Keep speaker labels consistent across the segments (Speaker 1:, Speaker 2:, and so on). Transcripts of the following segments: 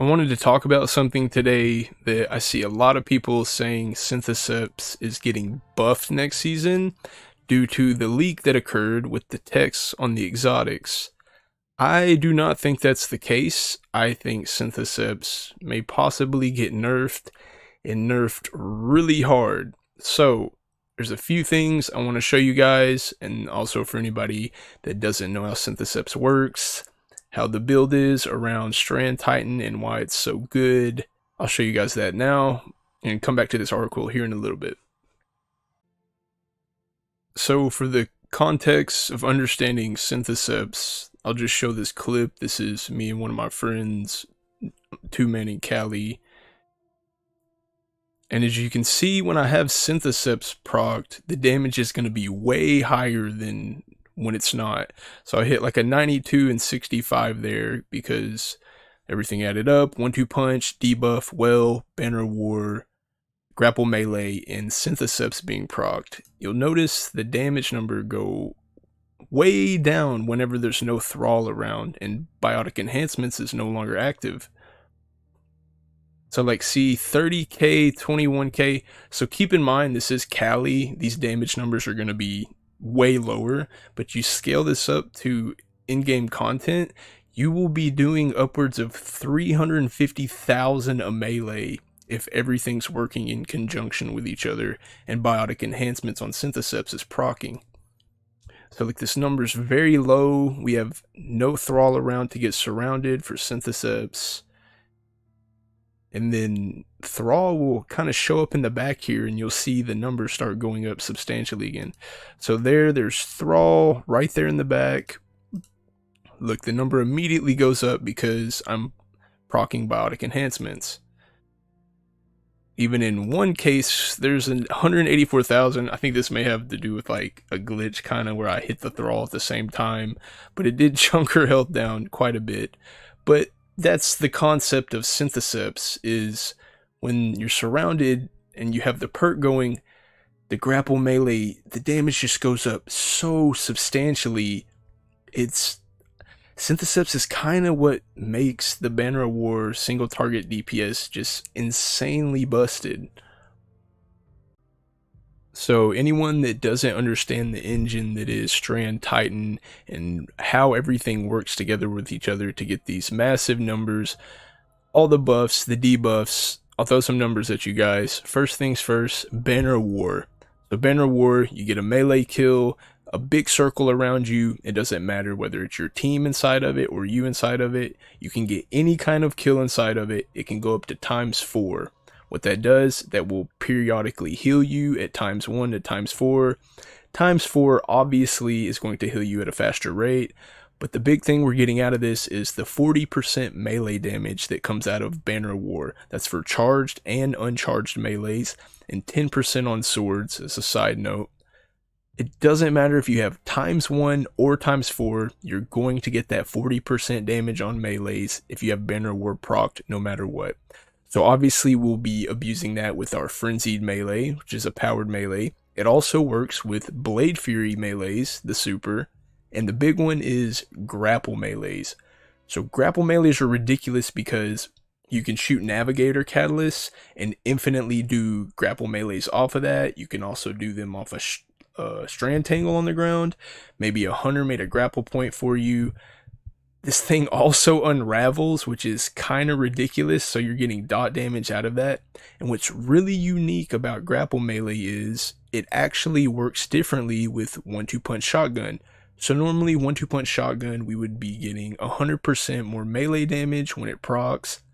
Speaker 1: I wanted to talk about something today that I see a lot of people saying Synthoceps is getting buffed next season due to the leak that occurred with the text on the exotics. I do not think that's the case. I think Synthoceps may possibly get nerfed and nerfed really hard. So, there's a few things I want to show you guys, and also for anybody that doesn't know how Synthoceps works, how the build is around Strand Titan and why it's so good. I'll show you guys that now and come back to this article here in a little bit. So for the context of understanding Synthoceps, I'll just show this clip. This is me and one of my friends, two men in Cali. And as you can see, when I have Synthoceps procced, the damage is going to be way higher than when it's not. So I hit like a 92 and 65 there because everything added up. 1-2 punch, debuff, well, banner war, grapple melee, and Synthoceps being procced. You'll notice the damage number go way down whenever there's no thrall around and biotic enhancements is no longer active. So like see 30k, 21k. So keep in mind this is Cali. These damage numbers are going to be way lower, but you scale this up to in-game content, you will be doing upwards of 350,000 a melee if everything's working in conjunction with each other and biotic enhancements on Synthoceps is proccing. So like this number's very low. We have no thrall around to get surrounded for Synthoceps. And then thrall will kind of show up in the back here and you'll see the numbers start going up substantially again. So there's thrall right there in the back. Look, the number immediately goes up because I'm proccing biotic enhancements. Even in one case, there's 184,000. I think this may have to do with like a glitch kind of where I hit the thrall at the same time, but it did chunk her health down quite a bit. But that's the concept of Synthoceps, is when you're surrounded and you have the perk going, the grapple melee, the damage just goes up so substantially. Synthoceps is kind of what makes the Banner of War single target DPS just insanely busted. So anyone that doesn't understand the engine that is Strand Titan and how everything works together with each other to get these massive numbers, all the buffs, the debuffs, I'll throw some numbers at you guys. First things first, Banner of War. So Banner of War, you get a melee kill, a big circle around you. It doesn't matter whether it's your team inside of it or you inside of it. You can get any kind of kill inside of it. It can go up to ×4. What that does, that will periodically heal you at ×1 to ×4. ×4 obviously is going to heal you at a faster rate, but the big thing we're getting out of this is the 40% melee damage that comes out of Banner of War. That's for charged and uncharged melees, and 10% on swords as a side note. It doesn't matter if you have ×1 or ×4, you're going to get that 40% damage on melees if you have Banner of War procced no matter what. So obviously we'll be abusing that with our Frenzied melee, which is a powered melee. It also works with Blade Fury melees, the super, and the big one is grapple melees. So grapple melees are ridiculous because you can shoot Navigator Catalysts and infinitely do grapple melees off of that. You can also do them off a Strand Tangle on the ground. Maybe a hunter made a grapple point for you. This thing also unravels, which is kind of ridiculous, so you're getting dot damage out of that. And what's really unique about grapple melee is it actually works differently with 1-2 punch shotgun. So normally 1-2 punch shotgun, we would be getting 100% more melee damage when it procs,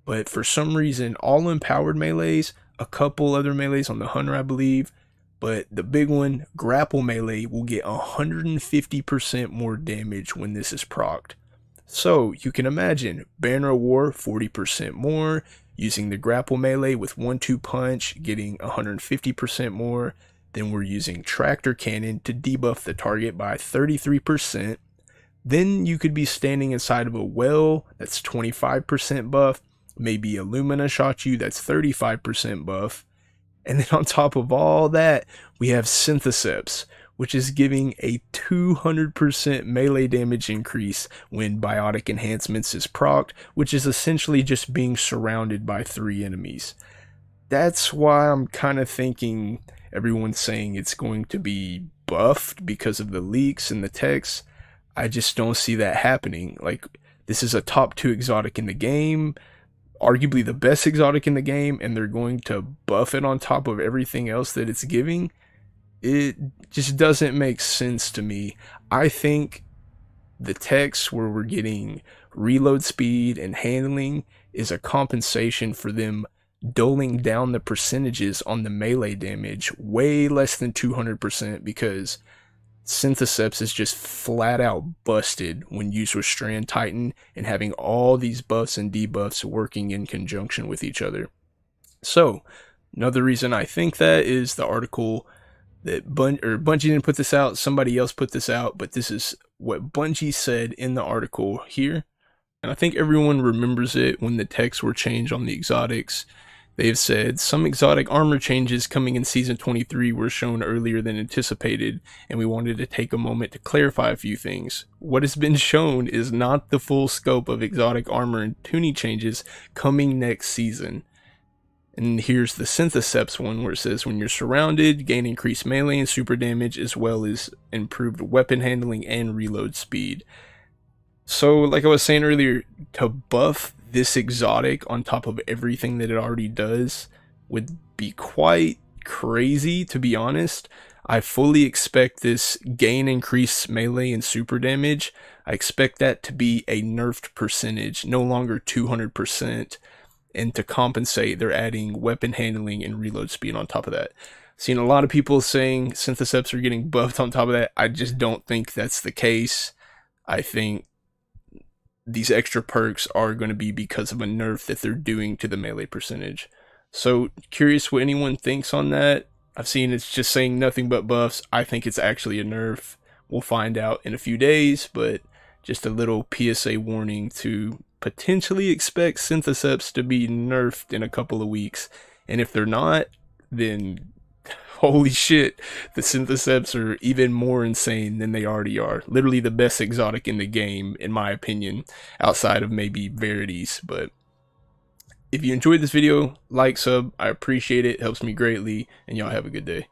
Speaker 1: but for some reason all empowered melees, a couple other melees on the hunter I believe, but the big one, grapple melee, will get 150% more damage when this is procced. So you can imagine Banner of War 40% more, using the grapple melee with 1-2 punch, getting 150% more. Then we're using tractor cannon to debuff the target by 33%. Then you could be standing inside of a well, that's 25% buff. Maybe a Lumina shot you, that's 35% buff. And then on top of all that, we have Synthoceps, which is giving a 200% melee damage increase when Biotic Enhancements is procced, which is essentially just being surrounded by 3 enemies. That's why I'm kind of thinking everyone's saying it's going to be buffed because of the leaks and the text. I just don't see that happening. Like, this is a top 2 exotic in the game, arguably the best exotic in the game, and they're going to buff it on top of everything else that it's giving. It just doesn't make sense to me. I think the text where we're getting reload speed and handling is a compensation for them doling down the percentages on the melee damage way less than 200%, because Synthoceps is just flat out busted when used with Strand Titan and having all these buffs and debuffs working in conjunction with each other. So, another reason I think that is the article that Bungie didn't put this out, somebody else put this out, but this is what Bungie said in the article here. And I think everyone remembers it when the texts were changed on the exotics. They've said some exotic armor changes coming in Season 23 were shown earlier than anticipated, and we wanted to take a moment to clarify a few things. What has been shown is not the full scope of exotic armor and tuning changes coming next season. And here's the Synthoceps one where it says when you're surrounded, gain increased melee and super damage as well as improved weapon handling and reload speed. So like I was saying earlier, to buff this exotic on top of everything that it already does would be quite crazy, to be honest. I fully expect this gain increased melee and super damage. I expect that to be a nerfed percentage, no longer 200%. And to compensate, they're adding weapon handling and reload speed on top of that. Seen a lot of people saying Synthoceps are getting buffed on top of that. I just don't think that's the case. I think these extra perks are going to be because of a nerf that they're doing to the melee percentage. So curious what anyone thinks on that. I've seen it's just saying nothing but buffs. I think it's actually a nerf. We'll find out in a few days, but just a little PSA warning to potentially expect Synthoceps to be nerfed in a couple of weeks. And if they're not, then holy shit, the Synthoceps are even more insane than they already are. Literally the best exotic in the game, in my opinion, outside of maybe Verities. But if you enjoyed this video, like, sub, I appreciate it. It helps me greatly, and y'all have a good day.